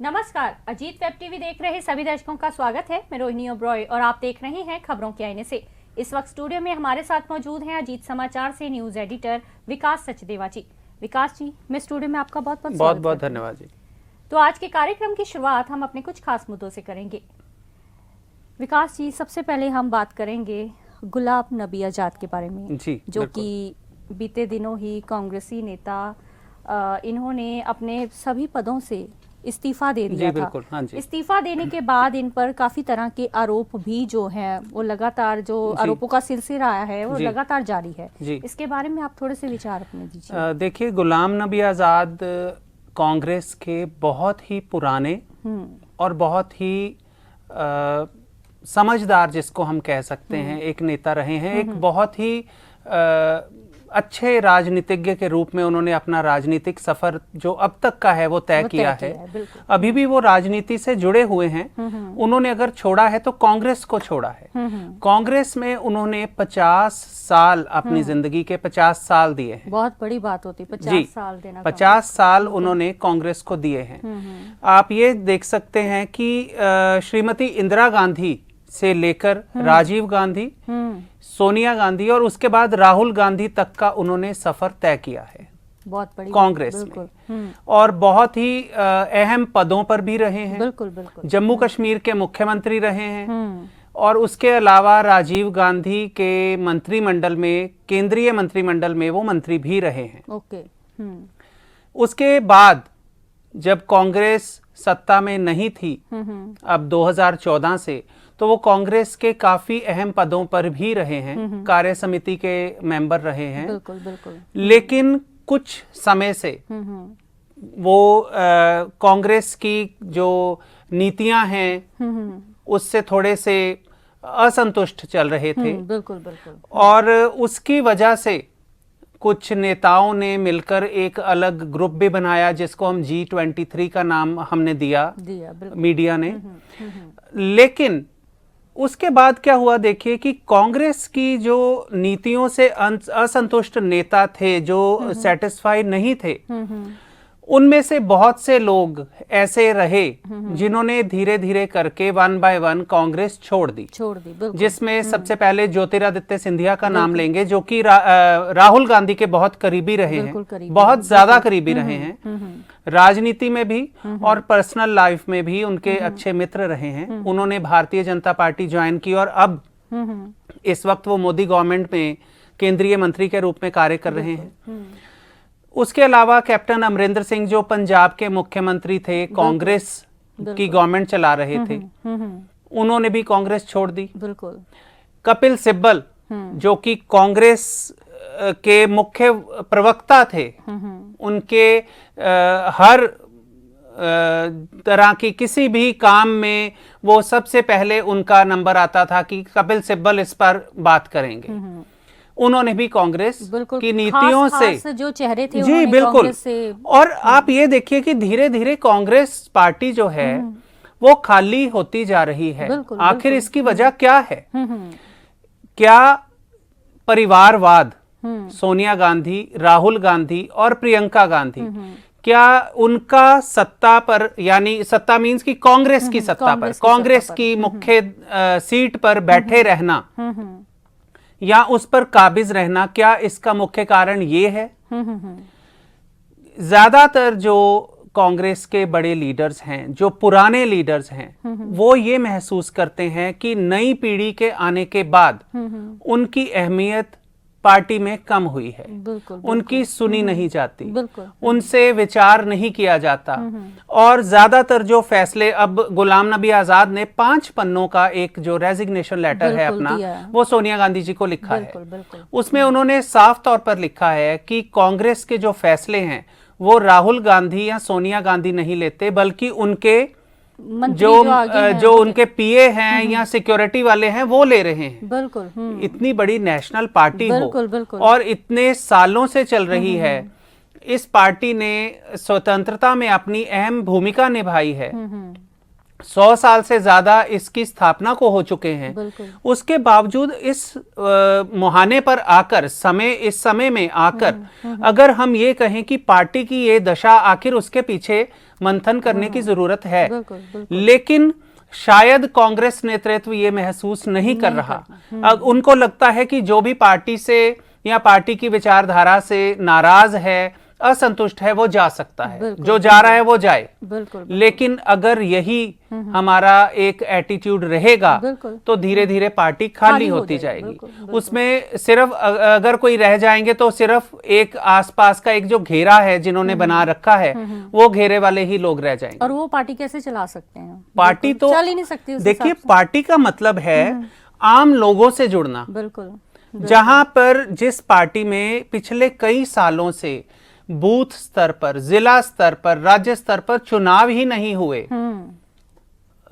नमस्कार, Ajit web TV देख रहे सभी दर्शकों का स्वागत है। मैं रोहिणी ओब्रॉय और आप देख रहे हैं खबरों के आईने से। इस वक्त स्टूडियो में हमारे साथ मौजूद हैं अजीत समाचार से न्यूज एडिटर विकास सचदेवा जी। विकास जी, मैं स्टूडियो में आपका बहुत बहुत धन्यवाद जी। तो आज के कार्यक्रम की शुरुआत हम अपने कुछ खास मुद्दों से करेंगे। विकास जी, सबसे पहले हम बात करेंगे गुलाम नबी आजाद के बारे में जी, जो कि बीते दिनों ही कांग्रेसी नेता इन्होंने अपने सभी पदों से इस्तीफा दे दिया था। हाँ जी। इस्तीफा देने के बाद इन पर काफी तरह के आरोप भी जो हैं वो लगातार जो आरोपों का सिलसिला है वो लगातार जारी है। इसके बारे में आप थोड़े से विचार अपने दीजिए। देखिए, गुलाम नबी आजाद कांग्रेस के बहुत ही पुराने और बहुत ही समझदार, जिसको हम कह सकते हैं, एक नेता रहे हैं। एक बहुत ही अच्छे राजनीतिज्ञ के रूप में उन्होंने अपना राजनीतिक सफर जो अब तक का है वो तय किया है। अभी भी वो राजनीति से जुड़े हुए हैं। उन्होंने अगर छोड़ा है तो कांग्रेस को छोड़ा है। कांग्रेस में उन्होंने 50 साल अपनी जिंदगी के 50 साल दिए हैं। बहुत बड़ी बात होती है 50 साल देना। 50 साल उन्होंने कांग्रेस को दिए हैं। आप ये देख सकते हैं कि श्रीमती इंदिरा गांधी से लेकर राजीव गांधी, सोनिया गांधी और उसके बाद राहुल गांधी तक का उन्होंने सफर तय किया है बहुत बड़ी कांग्रेस में। और बहुत ही अहम पदों पर भी रहे हैं। बिल्कुल। जम्मू कश्मीर के मुख्यमंत्री रहे हैं और उसके अलावा राजीव गांधी के मंत्रिमंडल में, केंद्रीय मंत्रिमंडल में वो मंत्री भी रहे हैं। उसके बाद जब कांग्रेस सत्ता में नहीं थी अब 2014 से, तो वो कांग्रेस के काफी अहम पदों पर भी रहे हैं। कार्य समिति के मेंबर रहे हैं। बिल्कुल। लेकिन कुछ समय से वो कांग्रेस की जो नीतियां हैं उससे थोड़े से असंतुष्ट चल रहे थे। बिल्कुल। और उसकी वजह से कुछ नेताओं ने मिलकर एक अलग ग्रुप भी बनाया जिसको हम G23 का नाम हमने दिया मीडिया ने। लेकिन उसके बाद क्या हुआ, देखिए कि कांग्रेस की जो नीतियों से असंतुष्ट नेता थे, जो सेटिस्फाई नहीं थे, उनमें से बहुत से लोग ऐसे रहे जिन्होंने धीरे धीरे करके 1 बाय 1 कांग्रेस छोड़ दी। जिसमें सबसे पहले ज्योतिरादित्य सिंधिया का नाम लेंगे, जो कि राहुल गांधी के बहुत करीबी रहे हैं, बहुत ज्यादा करीबी रहे हैं राजनीति में भी और पर्सनल लाइफ में भी उनके अच्छे मित्र रहे हैं। उन्होंने भारतीय जनता पार्टी ज्वाइन की और अब इस वक्त वो मोदी गवर्नमेंट में केंद्रीय मंत्री के रूप में कार्य कर रहे हैं। उसके अलावा कैप्टन अमरिंदर सिंह, जो पंजाब के मुख्यमंत्री थे, कांग्रेस की गवर्नमेंट चला रहे थे, उन्होंने भी कांग्रेस छोड़ दी। कपिल सिब्बल, जो कि कांग्रेस के मुख्य प्रवक्ता थे, उनके हर तरह की किसी भी काम में वो सबसे पहले उनका नंबर आता था कि कपिल सिब्बल इस पर बात करेंगे। उन्होंने भी कांग्रेस की नीतियों से जो चेहरे थे, जी बिल्कुल से। और आप ये देखिए कि धीरे धीरे कांग्रेस पार्टी जो है वो खाली होती जा रही है। आखिर इसकी वजह क्या है? क्या परिवारवाद, सोनिया गांधी, राहुल गांधी और प्रियंका गांधी, क्या उनका सत्ता पर, यानी सत्ता मीन्स की कांग्रेस की सत्ता पर, कांग्रेस की मुख्य सीट पर बैठे रहना या उस पर काबिज रहना, क्या इसका मुख्य कारण ये है? ज्यादातर जो कांग्रेस के बड़े लीडर्स हैं, जो पुराने लीडर्स हैं, वो ये महसूस करते हैं कि नई पीढ़ी के आने के बाद उनकी अहमियत पार्टी में कम हुई है। उनकी सुनी नहीं जाती, उनसे विचार नहीं किया जाता। और ज्यादातर जो फैसले, अब गुलाम नबी आजाद ने 5 पन्नों का एक जो रेजिग्नेशन लेटर है अपना, वो सोनिया गांधी जी को लिखा है। उसमें उन्होंने साफ तौर पर लिखा है कि कांग्रेस के जो फैसले हैं वो राहुल गांधी या सोनिया गांधी नहीं लेते, बल्कि उनके जो उनके पीए हैं या सिक्योरिटी वाले हैं वो ले रहे हैं। इतनी बड़ी नेशनल पार्टी हो और इतने सालों से चल रही है, इस पार्टी ने स्वतंत्रता में अपनी अहम भूमिका निभाई है। 100 साल से ज्यादा इसकी स्थापना को हो चुके हैं। उसके बावजूद इस मुहाने पर आकर, इस समय में आकर अगर हम ये कहें कि पार्टी की ये दशा, आखिर उसके पीछे मंथन करने की जरूरत है। बिल्कुल, बिल्कुल। लेकिन शायद कांग्रेस नेतृत्व ये महसूस नहीं कर रहा। अब उनको लगता है कि जो भी पार्टी से या पार्टी की विचारधारा से नाराज है, असंतुष्ट है, वो जा सकता है, जो जा रहा है वो जाए। बिल्कुल। लेकिन अगर यही हमारा एक एटीट्यूड रहेगा तो धीरे धीरे पार्टी खाली होती जाएगी। उसमें सिर्फ अगर कोई रह जाएंगे तो सिर्फ एक आसपास का एक जो घेरा है जिन्होंने बना रखा है, वो घेरे वाले ही लोग रह जाएंगे। और वो पार्टी कैसे चला सकते हैं? पार्टी तो चल ही नहीं सकती। देखिए, पार्टी का मतलब है आम लोगों से जुड़ना। बिल्कुल। जहां पर जिस पार्टी में पिछले कई सालों से बूथ स्तर पर, जिला स्तर पर, राज्य स्तर पर चुनाव ही नहीं हुए।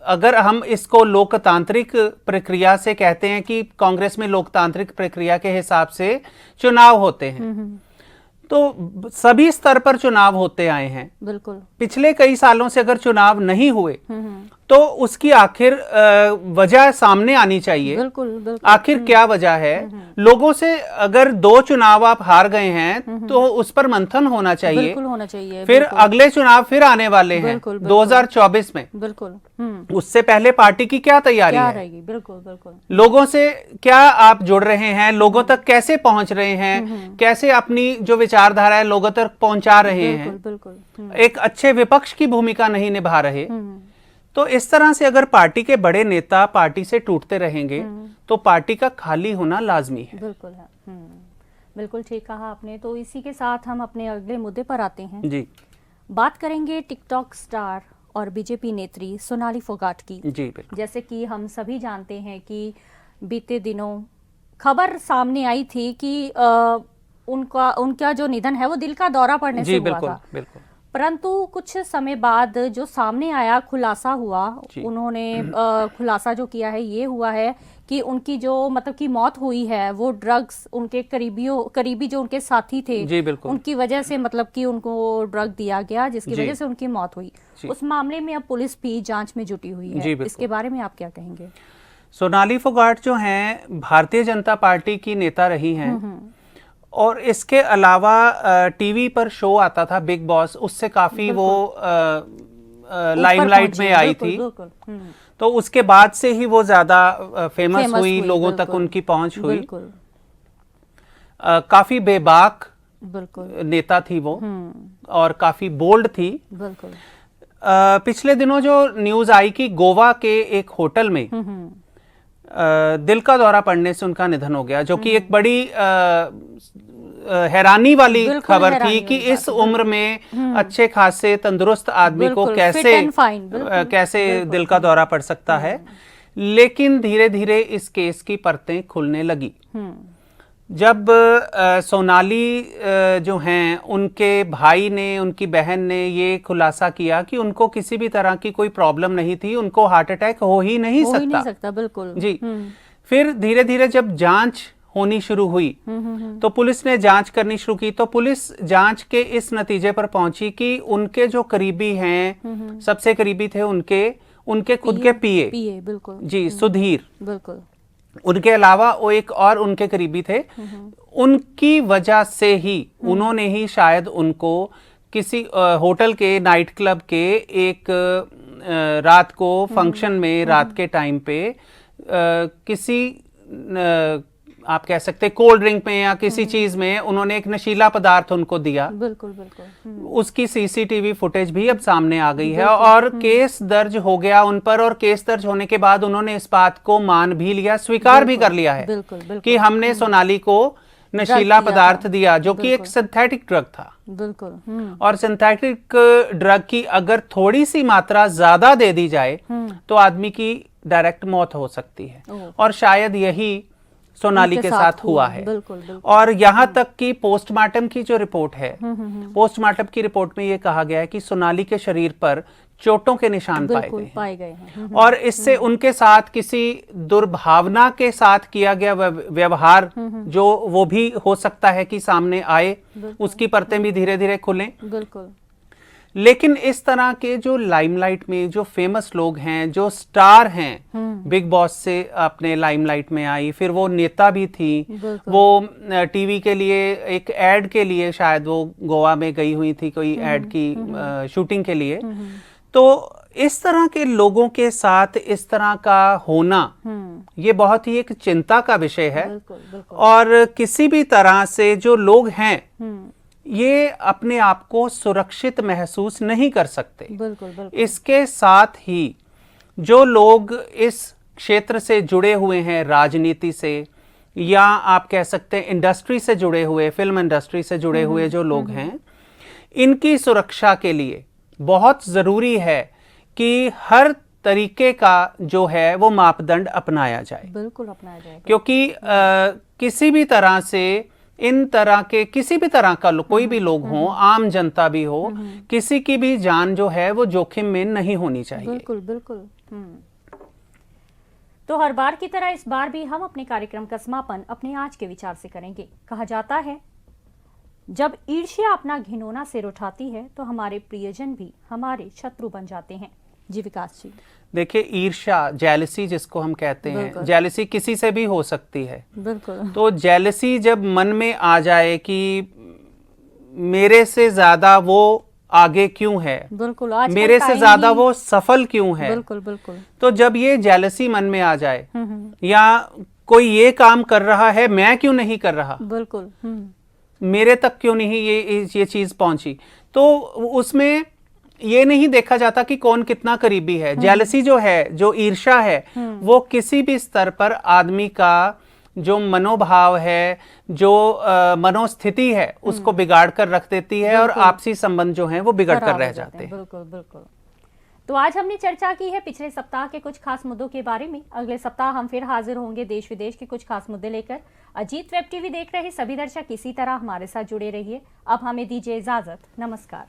अगर हम इसको लोकतांत्रिक प्रक्रिया से कहते हैं कि कांग्रेस में लोकतांत्रिक प्रक्रिया के हिसाब से चुनाव होते हैं, तो सभी स्तर पर चुनाव होते आए हैं। बिल्कुल। पिछले कई सालों से अगर चुनाव नहीं हुए तो उसकी आखिर वजह सामने आनी चाहिए। बिल्कुल, बिल्कुल। आखिर क्या वजह है? लोगों से अगर 2 चुनाव आप हार गए हैं तो उस पर मंथन होना चाहिए। बिल्कुल होना चाहिए। फिर अगले चुनाव फिर आने वाले हैं 2024 में। बिल्कुल। उससे पहले पार्टी की क्या तैयारी है? रहेगी? बिल्कुल, बिल्कुल। लोगों से क्या आप जुड़ रहे हैं? लोगों तक कैसे पहुंच रहे हैं? कैसे अपनी जो विचारधारा है लोगों तक पहुंचा रहे हैं? बिल्कुल। एक अच्छे विपक्ष की भूमिका नहीं निभा रहे। तो इस तरह से अगर पार्टी के बड़े नेता पार्टी से टूटते रहेंगे तो पार्टी का खाली होना लाजमी है। बिल्कुल है। बिल्कुल ठीक कहा आपने। तो इसी के साथ हम अपने अगले मुद्दे पर आते हैं। जी। बात करेंगे टिकटॉक स्टार और बीजेपी नेत्री सोनाली फोगाट की। जी बिल्कुल। जैसे कि हम सभी जानते हैं कि बीते दिनों खबर सामने आई थी कि उनका जो निधन है वो दिल का दौरा पड़ने से हुआ था। बिल्कुल। परंतु कुछ समय बाद जो सामने आया, खुलासा हुआ, उन्होंने खुलासा जो किया है ये हुआ है कि उनकी जो मतलब की मौत हुई है वो ड्रग्स, उनके करीबी जो उनके साथी थे उनकी वजह से मतलब कि उनको ड्रग दिया गया जिसकी वजह से उनकी मौत हुई। उस मामले में अब पुलिस भी जांच में जुटी हुई है। इसके बारे में आप क्या कहेंगे? सोनाली फोगाट जो हैं भारतीय जनता पार्टी की नेता रही हैं और इसके अलावा टीवी पर शो आता था बिग बॉस, उससे काफी वो लाइमलाइट में आई थी। तो उसके बाद से ही वो ज्यादा फेमस हुई, लोगों तक उनकी पहुंच हुई। काफी बेबाक नेता थी वो और काफी बोल्ड थी। पिछले दिनों जो न्यूज आई कि गोवा के एक होटल में दिल का दौरा पड़ने से उनका निधन हो गया, जो कि एक बड़ी हैरानी वाली खबर थी कि इस उम्र में अच्छे खासे तंदुरुस्त आदमी को कैसे दिल का दौरा पड़ सकता है। लेकिन धीरे धीरे इस केस की परतें खुलने लगी। जब सोनाली जो हैं उनके भाई ने, उनकी बहन ने ये खुलासा किया कि उनको किसी भी तरह की कोई प्रॉब्लम नहीं थी, उनको हार्ट अटैक हो ही नहीं सकता। बिल्कुल जी। फिर धीरे धीरे जब जांच होनी शुरू हुई तो पुलिस ने जांच करनी शुरू की। तो पुलिस जांच के इस नतीजे पर पहुंची कि उनके जो करीबी हैं, सबसे करीबी थे उनके खुद के पीए बिल्कुल जी, सुधीर, बिल्कुल। उनके अलावा वो एक और उनके करीबी थे। उनकी वजह से ही उन्होंने ही शायद उनको किसी होटल के, नाइट क्लब के एक रात को फंक्शन में, रात के टाइम पे किसी आप कह सकते कोल्ड ड्रिंक में या किसी चीज में उन्होंने एक नशीला पदार्थ उनको दिया। बिल्कुल। उसकी सीसीटीवी फुटेज भी अब सामने आ गई है और केस दर्ज हो गया उन पर। और केस दर्ज होने के बाद उन्होंने इस बात को मान भी लिया, स्वीकार भी कर लिया है कि हमने सोनाली को नशीला पदार्थ दिया, जो कि एक सिंथेटिक ड्रग था। बिल्कुल। और सिंथेटिक ड्रग की अगर थोड़ी सी मात्रा ज्यादा दे दी जाए तो आदमी की डायरेक्ट मौत हो सकती है। और शायद यही सोनाली के साथ हुआ है। बिल्कुल। और यहाँ तक कि पोस्टमार्टम की जो रिपोर्ट है, पोस्टमार्टम की रिपोर्ट में ये कहा गया है कि सोनाली के शरीर पर चोटों के निशान पाए गए हैं। और इससे उनके साथ किसी दुर्भावना के साथ किया गया व्यवहार जो वो भी हो सकता है कि सामने आए, उसकी परतें भी धीरे धीरे खुलें। बिल्कुल। लेकिन इस तरह के जो लाइमलाइट में जो फेमस लोग हैं, जो स्टार हैं, बिग बॉस से अपने लाइमलाइट में आई, फिर वो नेता भी थी, वो टीवी के लिए एक एड के लिए शायद वो गोवा में गई हुई थी कोई एड की शूटिंग के लिए। तो इस तरह के लोगों के साथ इस तरह का होना ये बहुत ही एक चिंता का विषय है। और किसी भी तरह से जो लोग हैं ये अपने आप को सुरक्षित महसूस नहीं कर सकते। इसके साथ ही जो लोग इस क्षेत्र से जुड़े हुए हैं, राजनीति से, या आप कह सकते हैं इंडस्ट्री से जुड़े हुए, फिल्म इंडस्ट्री से जुड़े हुए जो लोग हैं, इनकी सुरक्षा के लिए बहुत जरूरी है कि हर तरीके का जो है वो मापदंड अपनाया जाए। बिल्कुल अपनाया जाए, क्योंकि किसी भी तरह से इन तरह के किसी भी तरह का कोई भी लोग हों, आम जनता भी हो, किसी की भी जान जो है वो जोखिम में नहीं होनी चाहिए। बिल्कुल बिल्कुल। तो हर बार की तरह इस बार भी हम अपने कार्यक्रम का समापन अपने आज के विचार से करेंगे। कहा जाता है जब ईर्ष्या अपना घिनौना सिर उठाती है तो हमारे प्रियजन भी हमारे शत्रु बन जाते हैं। जी विकास जी। देखिए, ईर्ष्या, जेलसी जिसको हम कहते हैं, जेलसी किसी से भी हो सकती है। बिल्कुल। तो जेलसी जब मन में आ जाए कि मेरे से ज्यादा वो आगे क्यों है, बिल्कुल, आज मेरे से ज्यादा वो सफल क्यों है, बिल्कुल बिल्कुल, तो जब ये जेलसी मन में आ जाए, या कोई ये काम कर रहा है मैं क्यों नहीं कर रहा, बिल्कुल, मेरे तक क्यों नहीं ये चीज पहुंची, तो उसमें ये नहीं देखा जाता कि कौन कितना करीबी है। जेलसी जो है, जो ईर्ष्या है, वो किसी भी स्तर पर आदमी का जो मनोभाव है, जो मनोस्थिति है, उसको बिगाड़ कर रख देती है और आपसी संबंध जो हैं वो बिगड़ कर रह जाते हैं। बिल्कुल बिल्कुल। तो आज हमने चर्चा की है पिछले सप्ताह के कुछ खास मुद्दों के बारे में। अगले सप्ताह हम फिर हाजिर होंगे देश विदेश के कुछ खास मुद्दे लेकर। अजीत वेब टीवी देख रहे सभी दर्शक इसी तरह हमारे साथ जुड़े रहिए। अब हमें दीजिए इजाजत। नमस्कार।